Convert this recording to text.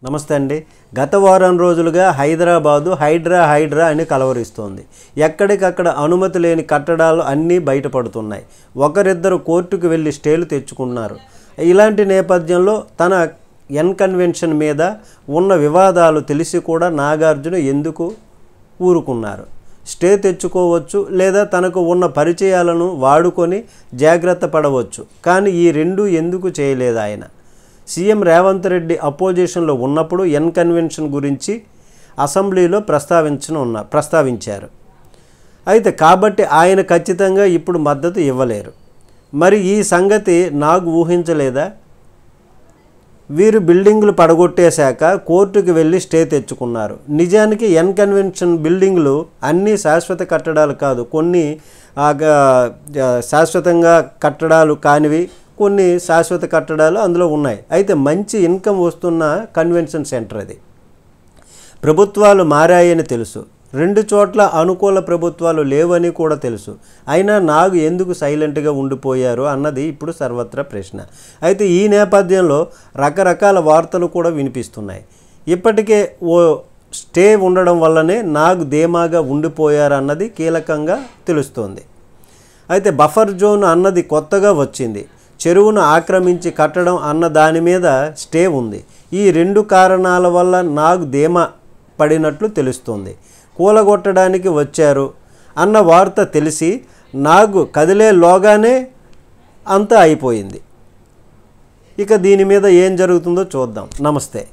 నమస్తే అండి. గత వారం రోజులుగా హైదరాబాదు హైడ్రా అని కలవరిస్తోంది. ఎక్కడికక్కడ అనుమతి లేని కట్టడాలు అన్నీ బయటపడుతున్నాయి. ఒకరిద్దరు కోర్టుకు వెళ్ళి స్టేలు తెచ్చుకున్నారు. ఇలాంటి నేపథ్యంలో తన కన్వెన్షన్ మీద ఉన్న వివాదాలు తెలిసి కూడా నాగార్జున ఎందుకు ఊరుకున్నారు? స్టే తెచ్చుకోవచ్చు, లేదా తనకు ఉన్న పరిచయాలను వాడుకొని జాగ్రత్త పడవచ్చు. కానీ ఈ రెండు ఎందుకు చేయలేదు ఆయన? సీఎం రేవంత్ రెడ్డి అపోజిషన్లో ఉన్నప్పుడు కన్వెన్షన్ గురించి అసెంబ్లీలో ప్రస్తావించారు. అయితే కాబట్టి ఆయన ఖచ్చితంగా ఇప్పుడు మద్దతు ఇవ్వలేరు. మరి ఈ సంగతి నాకు ఊహించలేదా? వీరు బిల్డింగులు పడగొట్టేశాక కోర్టుకు వెళ్ళి స్టే తెచ్చుకున్నారు. నిజానికి కన్వెన్షన్ బిల్డింగులు అన్నీ శాశ్వత కట్టడాలు కాదు. కొన్ని శాశ్వతంగా కట్టడాలు కానివి, కొన్ని శాశ్వత కట్టడాలు అందులో ఉన్నాయి. అయితే మంచి ఇన్కమ్ వస్తున్న కన్వెన్షన్ సెంటర్ అది. ప్రభుత్వాలు మారాయని తెలుసు, రెండు చోట్ల అనుకూల ప్రభుత్వాలు లేవని కూడా తెలుసు. అయినా నాగు ఎందుకు సైలెంట్గా ఉండిపోయారు అన్నది ఇప్పుడు సర్వత్రా ప్రశ్న. అయితే ఈ నేపథ్యంలో రకరకాల వార్తలు కూడా వినిపిస్తున్నాయి. ఇప్పటికే ఓ స్టే ఉండడం వల్లనే నాగు ధీమాగా ఉండిపోయారన్నది కీలకంగా తెలుస్తోంది. అయితే బఫర్ జోన్ అన్నది కొత్తగా వచ్చింది. చెరువును ఆక్రమించి కట్టడం అన్న దాని మీద స్టే ఉంది. ఈ రెండు కారణాల వల్ల నాగు ధీమా పడినట్లు తెలుస్తోంది. కూలగొట్టడానికి వచ్చారు అన్న వార్త తెలిసి నాగు కదిలేలోగానే అంతా అయిపోయింది. ఇక దీని మీద ఏం జరుగుతుందో చూద్దాం. నమస్తే.